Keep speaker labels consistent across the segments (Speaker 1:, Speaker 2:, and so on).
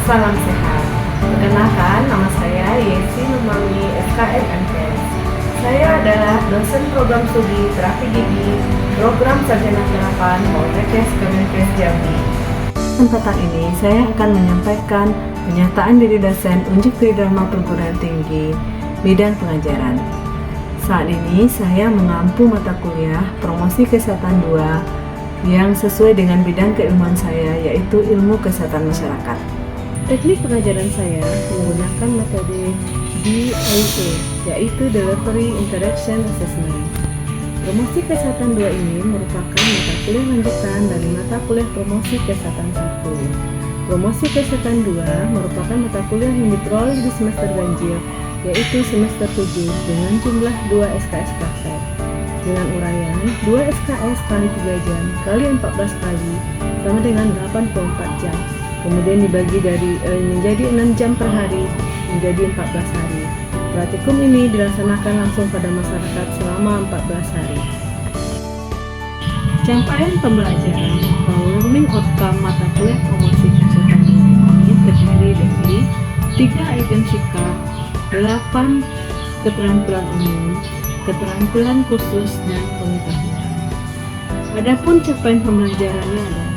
Speaker 1: salam sehat. Perkenalkan, nama saya Yesi Nurmami, FKM MTS. Saya adalah dosen program studi terapi gigi program Sarjana Harapan Poltekkes Kemenkes Jambi. Kesempatan ini saya akan menyampaikan pernyataan diri dosen Unjuk Tridharma Perguruan Tinggi bidang pengajaran. Saat ini saya mengampu mata kuliah Promosi Kesehatan 2 yang sesuai dengan bidang keilmuan saya, yaitu Ilmu Kesehatan Masyarakat. Teknik pengajaran saya menggunakan metode DIA, yaitu Delivery Interaction Assessment. Promosi Kesehatan 2 ini merupakan mata kuliah lanjutan dari mata kuliah Promosi Kesehatan 1. Promosi Kesehatan 2 merupakan mata kuliah yang diperoleh di semester ganjil, yaitu semester 7 dengan jumlah 2 SKS praktek dengan uraian 2 SKS kali 3 jam kali 14 kali sama dengan 84 jam. Kemudian dibagi menjadi 6 jam per hari menjadi 14 hari. Praktikum ini dilaksanakan langsung pada masyarakat selama 14 hari. Capaian pembelajaran atau learning outcome mata kuliah promosi kesehatan ini terdiri dari 3 item sikap, 8 keterampilan umum, keterampilan khusus, dan pengetahuan. Adapun capaian pembelajarannya adalah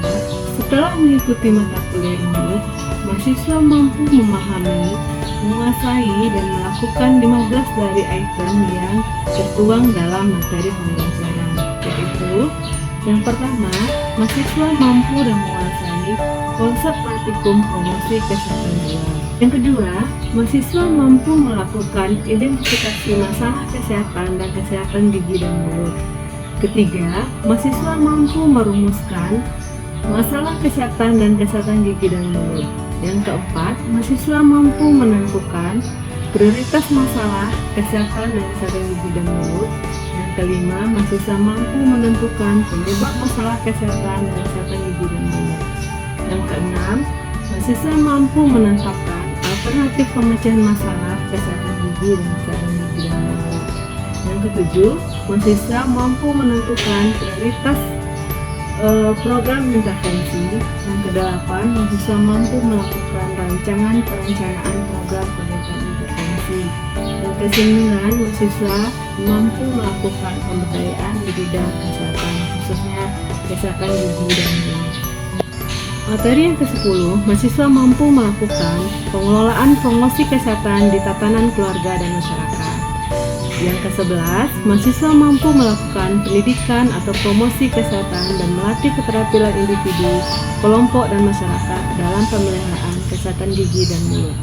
Speaker 1: setelah mengikuti mata kuliah ini, mahasiswa mampu memahami, menguasai, dan melakukan 15 dari item yang tertuang dalam materi pembelajaran, yaitu yang pertama, mahasiswa mampu dan menguasai konsep praktikum promosi kesehatan 2. Yang kedua, mahasiswa mampu melakukan identifikasi masalah kesehatan dan kesehatan gigi dan mulut. Ketiga, mahasiswa mampu merumuskan masalah kesehatan dan kesehatan gigi dan mulut. Yang keempat, mahasiswa mampu menentukan prioritas masalah kesehatan dan kesehatan gigi dan mulut. Yang kelima, mahasiswa mampu menentukan penyebab masalah kesehatan dan kesehatan gigi dan mulut. Yang keenam, mahasiswa mampu menetapkan alternatif pemecahan masalah kesehatan gigi dan kesehatan gigi dan mulut. Yang ketujuh, mahasiswa mampu menentukan prioritas program intervensi. Yang kedelapan, mahasiswa mampu melakukan perencanaan program kegiatan intervensi. Yang kesembilan, mahasiswa mampu melakukan pemberdayaan di bidang kesehatan, khususnya kesehatan gigi dan mulut. Materi yang ke-10, mahasiswa mampu melakukan pengelolaan promosi kesehatan di tatanan keluarga dan masyarakat. Yang ke-11, mahasiswa mampu melakukan pendidikan atau promosi kesehatan dan melatih keterampilan individu, kelompok, dan masyarakat dalam pemeliharaan kesehatan gigi dan mulut.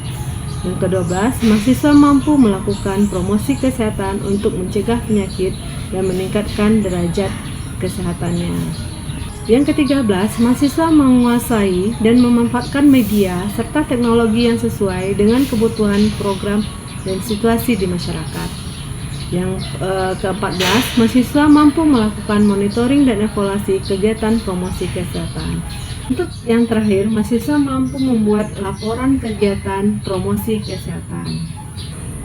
Speaker 1: Yang ke-12, mahasiswa mampu melakukan promosi kesehatan untuk mencegah penyakit dan meningkatkan derajat kesehatannya. Yang ke-13, mahasiswa menguasai dan memanfaatkan media serta teknologi yang sesuai dengan kebutuhan program dan situasi di masyarakat. Yang ke-14, mahasiswa mampu melakukan monitoring dan evaluasi kegiatan promosi kesehatan. Untuk yang terakhir, mahasiswa mampu membuat laporan kegiatan promosi kesehatan.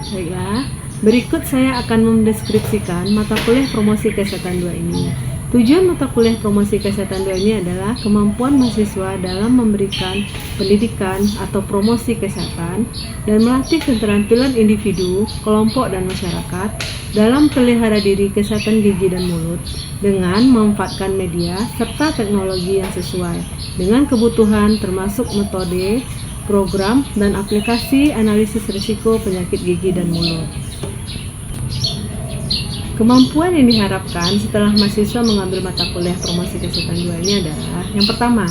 Speaker 1: Baiklah, berikut saya akan mendeskripsikan mata kuliah promosi kesehatan 2 ini. Tujuan mata kuliah promosi kesehatan 2 ini adalah kemampuan mahasiswa dalam memberikan pendidikan atau promosi kesehatan dan melatih keterampilan individu, kelompok, dan masyarakat dalam pelihara diri kesehatan gigi dan mulut dengan memanfaatkan media serta teknologi yang sesuai dengan kebutuhan termasuk metode, program, dan aplikasi analisis risiko penyakit gigi dan mulut. Kemampuan yang diharapkan setelah mahasiswa mengambil mata kuliah promosi kesehatan 2 ini adalah yang pertama,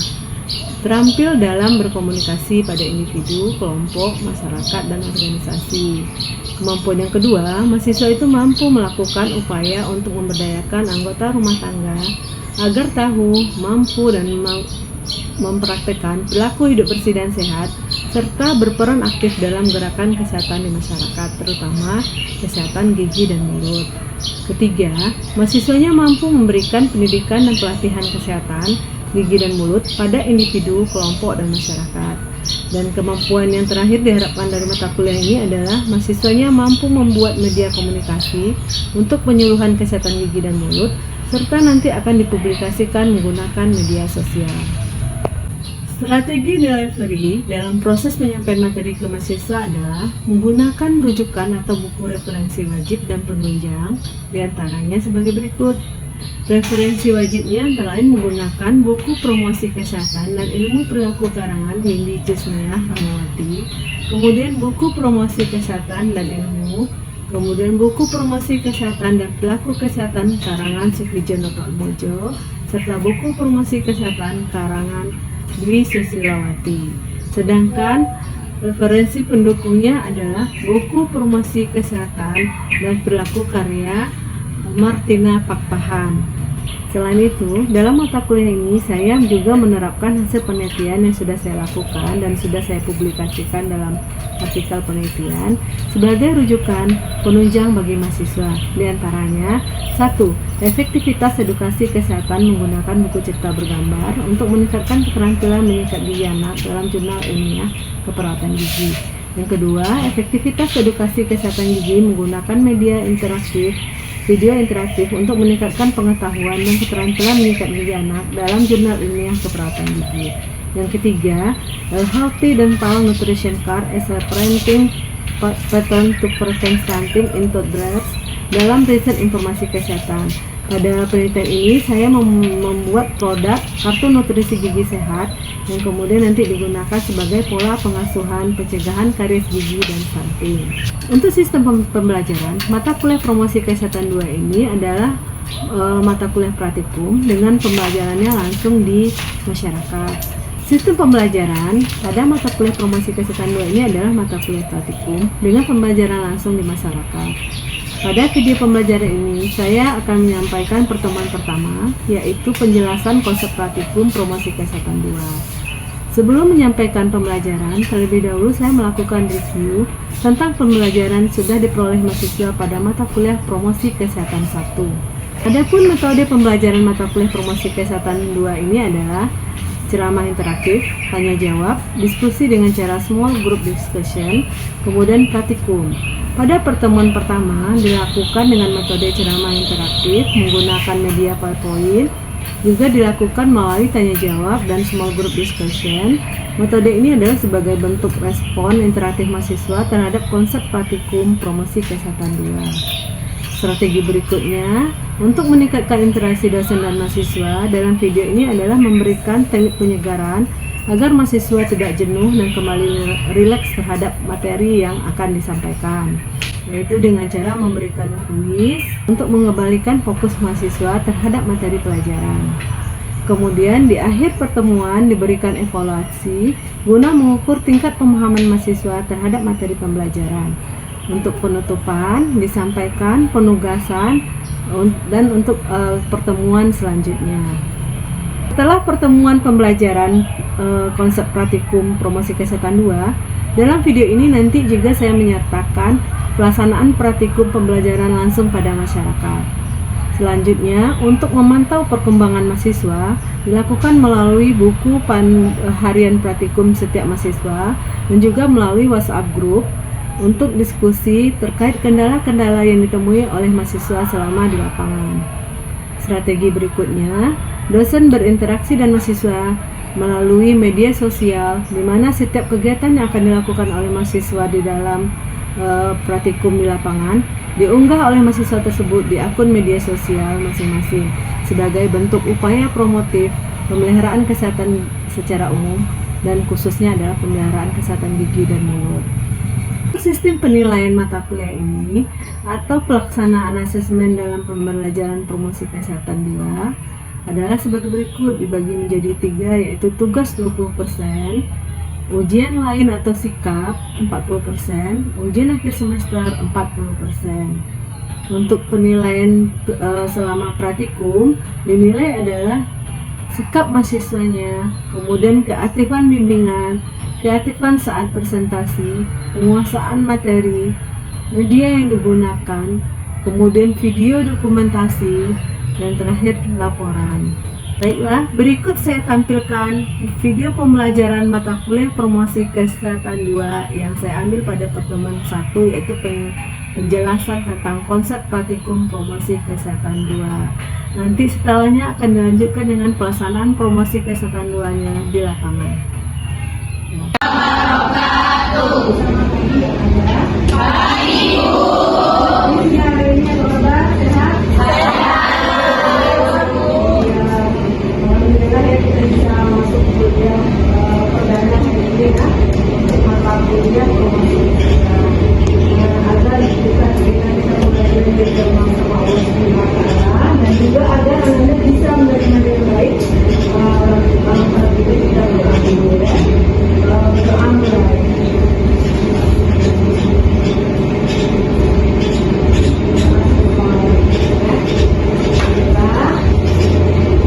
Speaker 1: terampil dalam berkomunikasi pada individu, kelompok, masyarakat, dan organisasi. Kemampuan yang kedua, mahasiswa itu mampu melakukan upaya untuk memberdayakan anggota rumah tangga agar tahu, mampu, dan mempraktekkan perilaku hidup bersih dan sehat, serta berperan aktif dalam gerakan kesehatan di masyarakat, terutama kesehatan gigi dan mulut. Ketiga, mahasiswanya mampu memberikan pendidikan dan pelatihan kesehatan gigi dan mulut pada individu, kelompok, dan masyarakat. Dan kemampuan yang terakhir diharapkan dari mata kuliah ini adalah mahasiswanya mampu membuat media komunikasi untuk penyuluhan kesehatan gigi dan mulut, serta nanti akan dipublikasikan menggunakan media sosial. Strategi delivery dalam proses penyampaian materi ke mahasiswa adalah menggunakan rujukan atau buku referensi wajib dan penunjang, diantaranya sebagai berikut. Referensi wajibnya antara lain menggunakan buku promosi kesehatan dan ilmu perilaku karangan Windy Cisnayah Rahmawati, kemudian buku promosi kesehatan dan ilmu, kemudian buku promosi kesehatan dan perilaku kesehatan karangan Sukrijono Pakmojo, serta buku promosi kesehatan karangan Dwi Susilawati. Sedangkan referensi pendukungnya adalah buku promosi kesehatan dan perilaku karya Martina Pakpahan. Selain itu, dalam mata kuliah ini saya juga menerapkan hasil penelitian yang sudah saya lakukan dan sudah saya publikasikan dalam artikel penelitian sebagai rujukan penunjang bagi mahasiswa. Di antaranya, 1. Efektivitas edukasi kesehatan menggunakan buku cerita bergambar untuk meningkatkan keterampilan menyikat gigi anak dalam jurnal ilmiah keperawatan gigi. Yang kedua, efektivitas edukasi kesehatan gigi menggunakan media interaktif, video interaktif untuk meningkatkan pengetahuan dan keterampilan menyikat gigi anak dalam jurnal ilmiah keperawatan gigi. Yang ketiga, A Healthy Dental Nutrition Card as a Parenting Pattern to Prevent Stunting in Toddlers dalam riset informasi kesehatan. Pada penelitian ini saya membuat produk kartu nutrisi gigi sehat yang kemudian nanti digunakan sebagai pola pengasuhan pencegahan karies gigi dan stunting. Untuk sistem pembelajaran, mata kuliah promosi kesehatan 2 ini adalah mata kuliah praktikum dengan pembelajarannya langsung di masyarakat. Sistem pembelajaran pada mata kuliah promosi kesehatan 2 ini adalah mata kuliah praktikum dengan pembelajaran langsung di masyarakat. Pada video pembelajaran ini, saya akan menyampaikan pertemuan pertama, yaitu penjelasan konsep praktikum promosi kesehatan 2. Sebelum menyampaikan pembelajaran, terlebih dahulu saya melakukan review tentang pembelajaran sudah diperoleh mahasiswa pada mata kuliah promosi kesehatan 1. Adapun metode pembelajaran mata kuliah promosi kesehatan 2 ini adalah ceramah interaktif, tanya jawab, diskusi dengan cara small group discussion, kemudian praktikum. Pada pertemuan pertama dilakukan dengan metode ceramah interaktif menggunakan media PowerPoint, juga dilakukan melalui tanya jawab dan small group discussion. Metode ini adalah sebagai bentuk respon interaktif mahasiswa terhadap konsep praktikum promosi kesehatan 2. Strategi berikutnya untuk meningkatkan interaksi dosen dan mahasiswa dalam video ini adalah memberikan teknik penyegaran agar mahasiswa tidak jenuh dan kembali rileks terhadap materi yang akan disampaikan, yaitu dengan cara memberikan kuis untuk mengembalikan fokus mahasiswa terhadap materi pelajaran. Kemudian di akhir pertemuan diberikan evaluasi guna mengukur tingkat pemahaman mahasiswa terhadap materi pembelajaran. Untuk penutupan disampaikan penugasan dan untuk pertemuan selanjutnya. Setelah pertemuan pembelajaran konsep praktikum promosi kesehatan 2, dalam video ini nanti juga saya menyertakan pelaksanaan praktikum pembelajaran langsung pada masyarakat. Selanjutnya, untuk memantau perkembangan mahasiswa dilakukan melalui buku harian praktikum setiap mahasiswa dan juga melalui WhatsApp group untuk diskusi terkait kendala-kendala yang ditemui oleh mahasiswa selama di lapangan. Strategi berikutnya, dosen berinteraksi dan mahasiswa melalui media sosial, di mana setiap kegiatan yang akan dilakukan oleh mahasiswa di dalam praktikum di lapangan diunggah oleh mahasiswa tersebut di akun media sosial masing-masing sebagai bentuk upaya promotif pemeliharaan kesehatan secara umum dan khususnya adalah pemeliharaan kesehatan gigi dan mulut. Sistem penilaian mata kuliah ini atau pelaksanaan asesmen dalam pembelajaran promosi kesehatan 2 adalah sebagai berikut, dibagi menjadi 3, yaitu tugas 20%, ujian lain atau sikap 40%, ujian akhir semester 40%. Untuk penilaian selama praktikum dinilai adalah sikap mahasiswanya, kemudian keaktifan bimbingan, keaktifan saat presentasi, penguasaan materi, media yang digunakan, kemudian video dokumentasi, dan terakhir laporan. Baiklah, berikut saya tampilkan video pembelajaran mata kuliah promosi kesehatan 2 yang saya ambil pada pertemuan 1, yaitu penjelasan tentang konsep praktikum promosi kesehatan 2. Nanti setelahnya akan dilanjutkan dengan pelaksanaan promosi kesehatan 2-nya di lapangan. Dan juga ada Anda bisa menerima dengan baik kalau kita tidak berdoa mulai.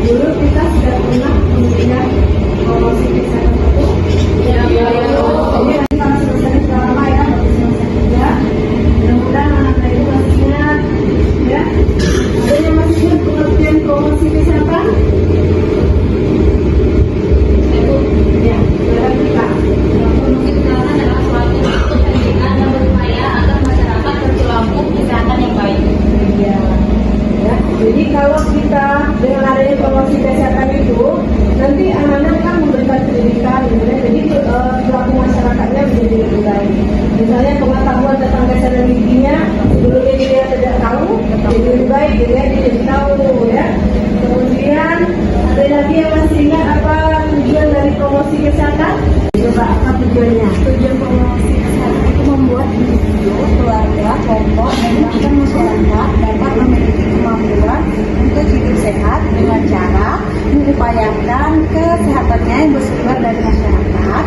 Speaker 1: Dulu kita sudah pernah mendengar promosi kesehatan itu. Ya. Jadi kita selesai selama ya, mudah-mudahan anak itu masih ingat ya. Ada yang masih ingat pengertian promosi kesehatan? Ya, silakan kita.
Speaker 2: Promosi kesehatan adalah suatu pendidikan yang berupaya agar masyarakat berperilaku kesehatan yang baik.
Speaker 1: Ya. Jadi kalau kita dengan adanya promosi kesehatan itu, nanti anak-anak kan memberikan pendidikan, ya. Jadi perilaku masyarakatnya menjadi lebih baik. Misalnya pengetahuan tentang kesehatan giginya, sebelumnya dia tidak tahu, jadi lebih baik, dia jadi tahu, ya. Kemudian ada lagi yang masih ingat apa tujuan dari promosi kesehatan? Coba apa tujuannya?
Speaker 2: Tujuan promosi kesehatan itu membuat individu, keluarga, kelompok, dan bahkan masyarakat dapat memiliki kemampuan untuk hidup sehat dengan cara mengupayakan kesehatannya yang bersumber dari masyarakat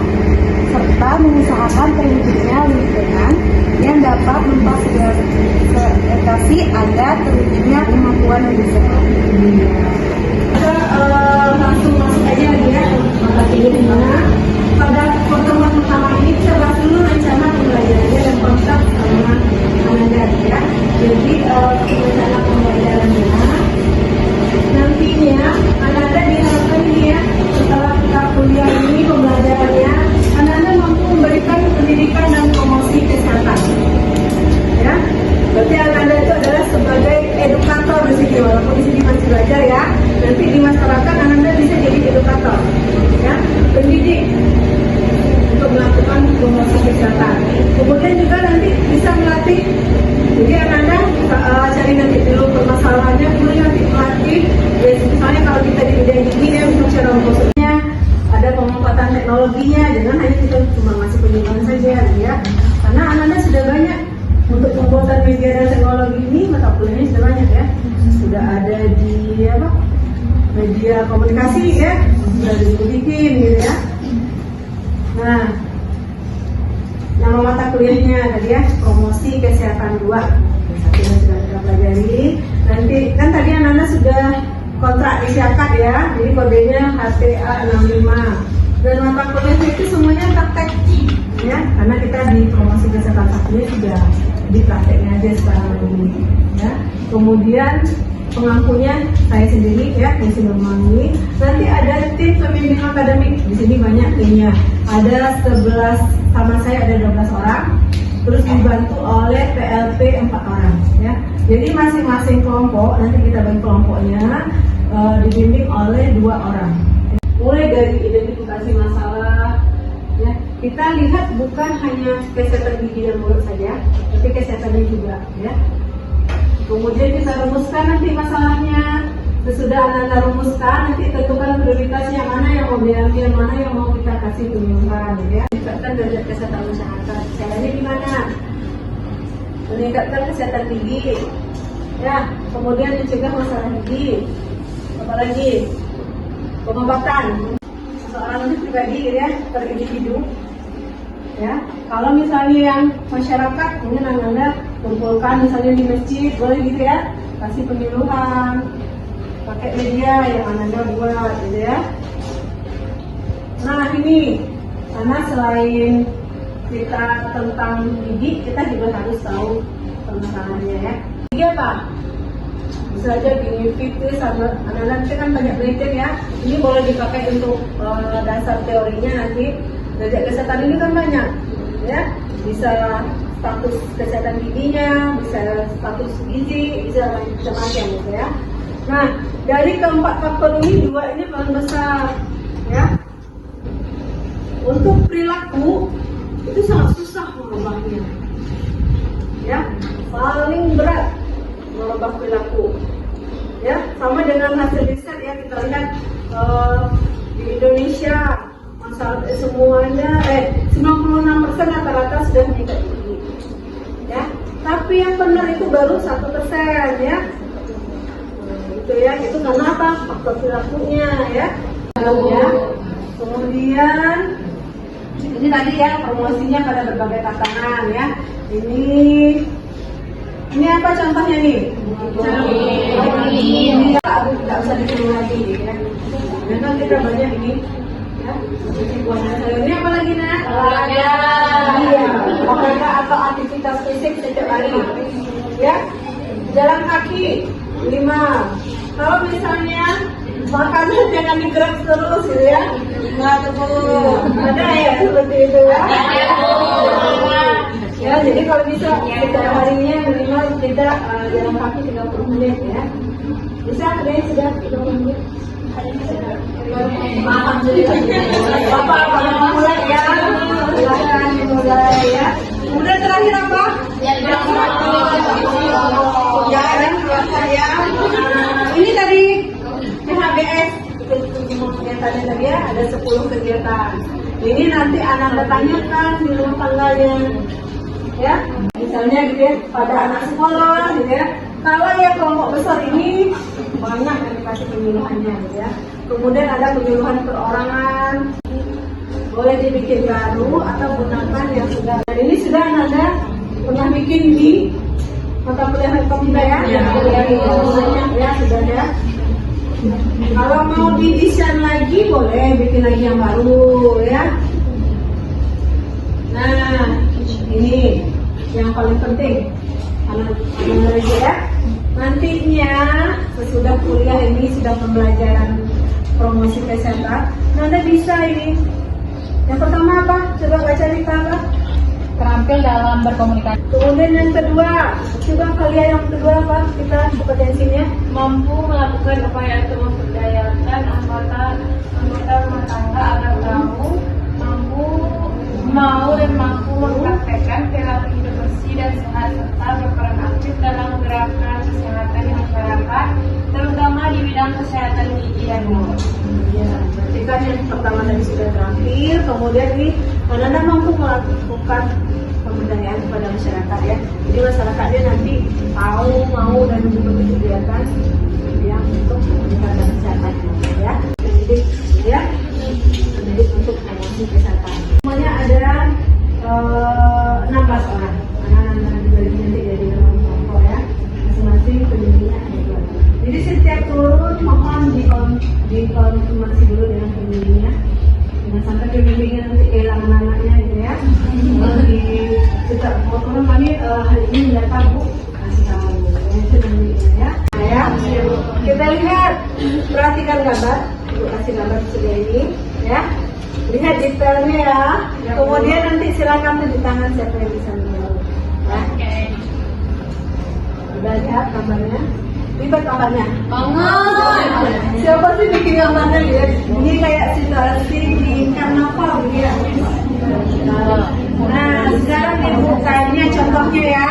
Speaker 2: serta mengusahakan terwujudnya lingkungan yang dapat memfasilitasi agar terwujudnya kemampuan hidup sehat.
Speaker 1: Kita langsung masuk aja ya materi ini dimana pada pertemuan pertama ini kita bahas dulu rencana pembelajarannya dan konsep sama anak ya. Jadi rencana pembelajarannya nantinya anak-anak diharapkan ini ya, setelah kita kuliah ini pembelajarannya anak-anak mampu memberikan pendidikan dan promosi kesehatan ya. Berarti anak-anak itu adalah sebagai edukator di sini, walaupun di sini masih belajar ya. Nanti di masyarakat anak-anak bisa jadi edukator, ya, pendidik untuk melakukan promosi kesehatan. Kemudian juga nanti bisa melatih. Jadi anak-anak cari nanti dulu permasalahannya, kemudian nanti melatih. Ya, misalnya kalau kita di bidang gigi ya, untuk cara memprosesnya, ada pemanfaatan teknologinya. Jangan hanya kita cuma ngasih penjelasan saja, ya. Karena anak-anak sudah banyak. Untuk pembuatan media dan teknologi ini mata kuliahnya sudah banyak ya, sudah ada di apa, media komunikasi ya, sudah dibikin gitu ya. Nah, nama mata kuliahnya tadi ya, promosi kesehatan 2. Satunya sudah kita pelajari. Nanti kan tadi anak-anak sudah kontrak isyakat ya, jadi kodenya HTA 65. Dan mata kuliah itu semuanya praktek ya, karena kita di promosi kesehatan satunya sudah di prakteknya aja sekarang ini ya. Kemudian pengampunya saya sendiri ya, yang sudah memahami. Nanti ada tim pembimbing akademik, di sini banyak timnya, ada 11, sama saya ada 12 orang, terus dibantu oleh PLP 4 orang ya. Jadi masing-masing kelompok, nanti kita bagi kelompoknya dibimbing oleh 2 orang. Mulai dari identifikasi masalah ya, kita lihat bukan hanya kesehatan gigi dan mulut saja, tapi kesehatannya juga ya. Kemudian kita rumuskan nanti masalahnya. Sesudah Anda rumuskan, nanti tentukan prioritasnya, mana yang mau diambil, mana yang mau kita kasih penyuluhan ya. Meningkatkan derajat kesehatan masyarakat. Caranya gimana? Meningkatkan kesehatan gigi ya, kemudian mencegah masalah gigi. Apalagi pengobatan seorang pribadi ya, per individu ya. Kalau misalnya yang masyarakat mungkin Anda kumpulkan misalnya di masjid, boleh gitu ya, kasih penyuluhan pakai media yang Anda buat gitu ya. Nah ini, karena selain kita tentang gigi, kita juga harus tahu permasalahannya ya. Gigi apa? Bisa aja gingivitis, sama anak-anak kita kan banyak penelitian ya. Ini boleh dipakai untuk dasar teorinya nanti. Derajat kesehatan ini kan banyak ya, bisa
Speaker 2: status kesehatan giginya, bisa status gizi, bisa macam-macam gitu ya. Nah, dari keempat faktor ini, dua ini paling besar ya. Untuk perilaku itu sangat susah mengubahnya ya, paling berat merubah perilaku ya. Sama dengan hasil riset ya, kita lihat di Indonesia masalah semuanya 96% rata-rata sudah meningkat gigi ya, tapi yang benar itu baru 1% ya. Itu ya, itu karena apa? Faktor perilakunya ya. Kemudian ini tadi ya promosinya pada berbagai tatanan ya. Ini apa contohnya nih? Ini tidak usah ditulis lagi ya. Memang kita banyak ini ya. Ini apa lagi nak? Olahraga. Iya, olahraga atau aktivitas fisik setiap hari ya. Jalan kaki 5. Kalau misalnya makanan jangan digerak terus gitu ya. Nggak tuh. Ada ya seperti itu ya. Ya, jadi kalau bisa setiap harinya minimal kita jalan kaki 30 menit ya. Bisa deh sudah 30 menit. Alhamdulillah. Bapak mulai ya. Silakan dimulai ya. Kemudian terakhir apa? Jalan saya. Ini tadi PHBS kegiatannya tadi ya, ada 10 kegiatan. Ini nanti anak tanyakan di rumah tangganya ya, misalnya gitu ya, pada anak sekolah gitu ya. Kalau yang kelompok besar ini banyak yang dikasih penyuluhannya gitu ya. Kemudian ada penyuluhan perorangan, boleh dibikin baru atau gunakan yang sudah. Dan ini sudah ada pernah bikin di mata kuliah hukum kita ya, ya sudah ya. Kalau mau didesain lagi boleh bikin lagi yang baru ya. Nah, ini yang paling penting anak-anak ya. Nantinya sesudah kuliah ini sudah pembelajaran promosi kesehatan, Anda bisa ini. Yang pertama apa? Coba baca di apa?
Speaker 3: Terampil dalam berkomunikasi.
Speaker 2: Kemudian yang kedua, coba kalian yang kedua apa? Kita kompetensinya
Speaker 3: Mampu melakukan upaya untuk memperdayakan anggota rumah tangga agar mau dan mampu mempraktekkan perilaku hidup bersih dan sehat serta berperan aktif dalam gerakan kesehatan di masyarakat, terutama di bidang kesehatan gigi dan mulut.
Speaker 2: ya, berarti kan yang pertama tadi sudah terakhir, kemudian ini Anda mampu melakukan pemberdayaan kepada masyarakat ya. Jadi masyarakatnya nanti tahu, mau dan mengikuti kegiatan yang untuk meningkatkan kesehatan ya. Jadi ya, jadi untuk promosi kesehatan. Semuanya ada 16 orang. Anak-anak dibagi nanti jadi kelompok ya. Masing-masing pembimbingnya ada 2. Jadi setiap turun mohon dikonfirmasi dulu dengan pembimbingnya. Jangan sampai pembimbingnya nanti kehilangan anaknya gitu ya. Kita mau turun kami hari ini mendapat Bu, kasih tahu itu pembimbingnya ya. Kita lihat, perhatikan gambar, Bu kasih gambar sedia ini ya. Lihat detailnya ya. Kemudian nanti silakan tunjuk tangan siapa yang bisa menjawab. Ya. Udah lihat gambarnya? Lihat gambarnya. Siapa sih bikin gambarnya ya? Ini kayak situasi di karnaval gitu ya. Nah, sekarang dibukanya contohnya ya.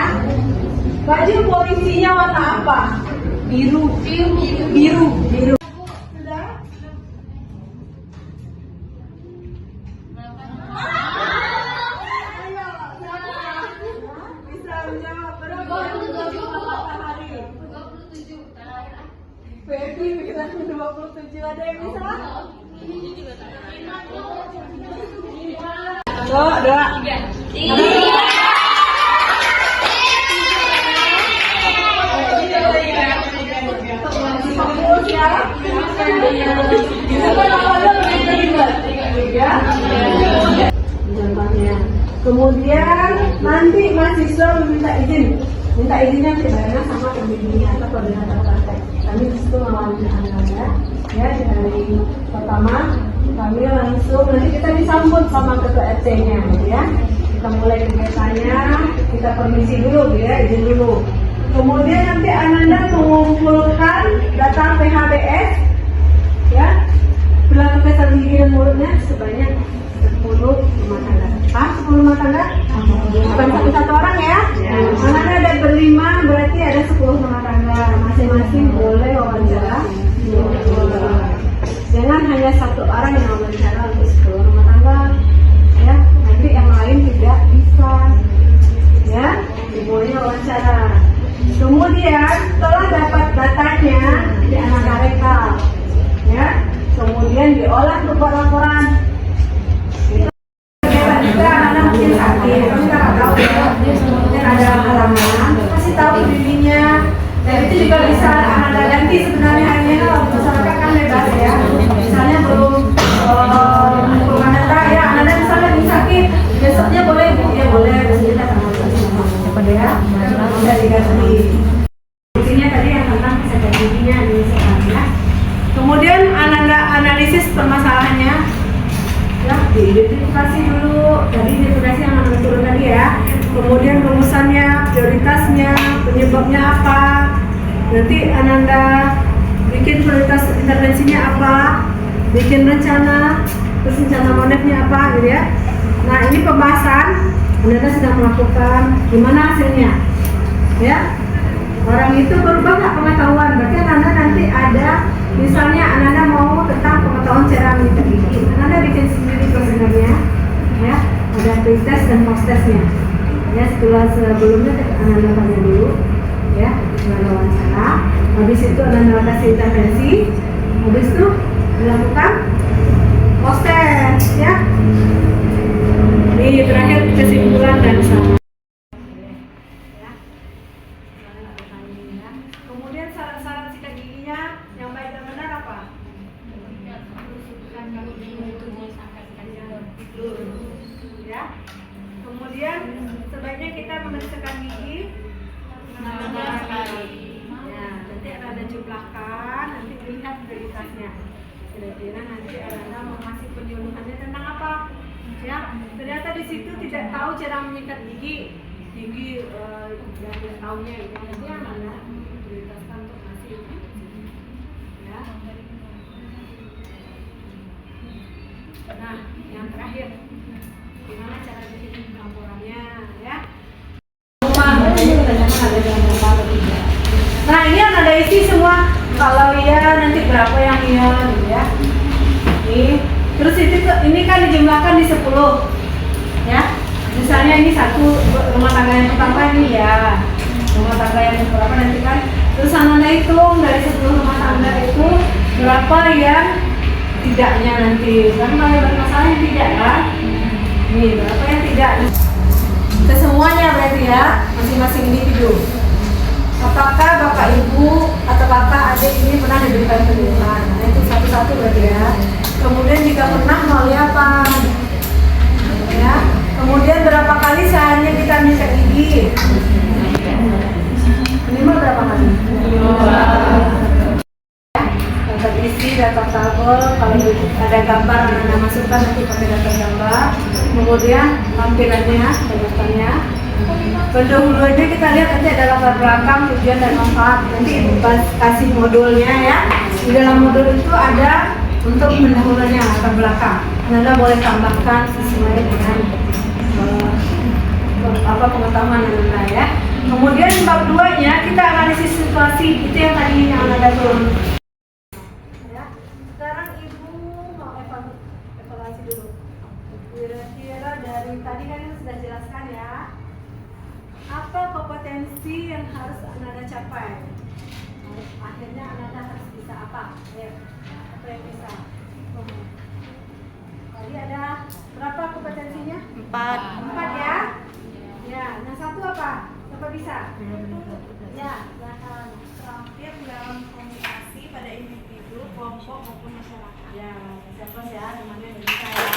Speaker 2: Baju polisinya warna apa? Biru. Feby bikin 27, ada yang bisa? Doa. Contohnya. Kemudian nanti mahasiswa minta izinnya sebenarnya sama pembimbingnya atau koordinator praktek. Kami disitu mengawali Anda ya di hari pertama kami langsung nanti kita disambut sama ketua RT-nya ya. kita mulai kegiatannya. Kita permisi dulu ya, izin dulu. Kemudian nanti Ananda mengumpulkan data PHBS ya, perilaku kesehatan gigi dan mulutnya sebanyak 10 rumah tangga. 10 rumah tangga? Bukan satu-satu orang ya? Ananda ada berlima, berarti ada 10 rumah tangga. Masing-masing boleh wawancara. Jangan hanya satu orang yang wawancara untuk 10 rumah tangga ya, nanti yang lain tidak bisa ya, semuanya wawancara. Kemudian setelah dapat datanya di Ananda rekap ya, kemudian diolah untuk laporan. Kita Ananda mungkin sakit, tapi kita nggak tahu ya, mungkin ada halangan, kasih tahu dirinya. Dan itu juga bisa Ananda ganti sebenarnya, hanya masyarakat kan bebas ya. Misalnya belum Ananda ya, Ananda misalnya sakit, besoknya boleh Bu, ya boleh, besoknya sama ya, bisa diganti. Intinya tadi yang tentang kesehatan giginya ini ya. Kemudian Ananda analisis permasalahannya ya, diidentifikasi dulu, tadi identifikasi yang Ananda turun tadi ya. Kemudian rumusannya, prioritasnya, penyebabnya apa. Nanti Ananda bikin prioritas intervensinya apa, bikin rencana, terus rencana monetnya apa gitu ya. Nah ini pembahasan, Ananda sedang melakukan, gimana hasilnya ya. Orang itu berubah nggak pengetahuan, berarti Ananda nanti ada, misalnya Ananda mau tentang pengetahuan cara menyikat gigi, Ananda bikin sendiri prosedurnya ya, ada pre-test dan post-testnya ya. Setelah sebelumnya Ananda tanya dulu ya, dengan wawancara, habis itu Ananda kasih intervensi, habis itu dilakukan post-test ya. Ini terakhir kesimpulan dan sama. Kemudian syarat-syarat sikat giginya yang baik dan benar apa? Ya. Kemudian sebaiknya kita membersihkan gigi. Ya, nanti ada jumlahkan, nanti lihat prioritasnya. Kira-kira nanti Ananda mau ngasih penyuluhannya tentang apa? Ya, ternyata di situ tidak tahu cara menyikat gigi yang tidak tahunya itu nanti Ananda prioritaskan untuk ngasih ya. Nah, yang terakhir, gimana cara bikin laporannya ya? Nah ini Ananda isi semua, kalau iya nanti berapa yang iya gitu ya. Nih, terus ini kan dijumlahkan di 10 ya. Misalnya ini satu rumah tangga yang pertama ini ya, rumah tangga yang berapa nanti kan. Terus Ananda hitung dari 10 rumah tangga itu berapa yang tidaknya nanti, kan kalau bermasalah yang tidak kan. Nih berapa yang tidak. Ke semuanya berarti ya, masing-masing individu. Apakah bapak ibu atau kakak adik ini pernah diberikan penyuluhan? Nah itu satu-satu berarti ya. Kemudian jika pernah melalui apa? Ya. Kemudian berapa kali sehari kita menyikat gigi? Minimal berapa kali? Data isi, data tabel, kalau ada gambar Anda masukkan nanti pakai data gambar. Kemudian tampilannya, daftarnya. Pendahuluannya kita lihat nanti ada latar belakang, tujuan dan manfaat. Nanti Ibu kasih modulnya ya. Di dalam modul itu ada untuk pendahuluannya latar belakang. Anda boleh tambahkan sesuai dengan pengetahuan Anda ya. Kemudian bab 2-nya kita analisis situasi, itu yang tadi yang Anda turun. Ya. Sekarang Ibu mau evaluasi dulu. Kira-kira dari tadi kan kita sudah jelaskan ya. Apa kompetensi yang harus Anda capai? Akhirnya Anda harus bisa apa? Ya, apa yang bisa? Tadi ada berapa kompetensinya? 4 ya? Ya, yang satu apa? Siapa bisa? Ya, silakan.
Speaker 4: Terampil dalam komunikasi pada individu, kelompok maupun masyarakat.
Speaker 2: Ya, siapa ya? Namanya bisa ya.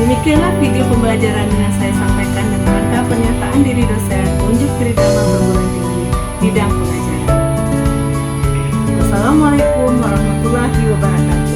Speaker 1: Demikianlah video pembelajaran yang saya sampaikan dalam rangka pernyataan diri dosen unjuk Tridharma Perguruan Tinggi bidang pengajaran. Wassalamualaikum warahmatullahi wabarakatuh.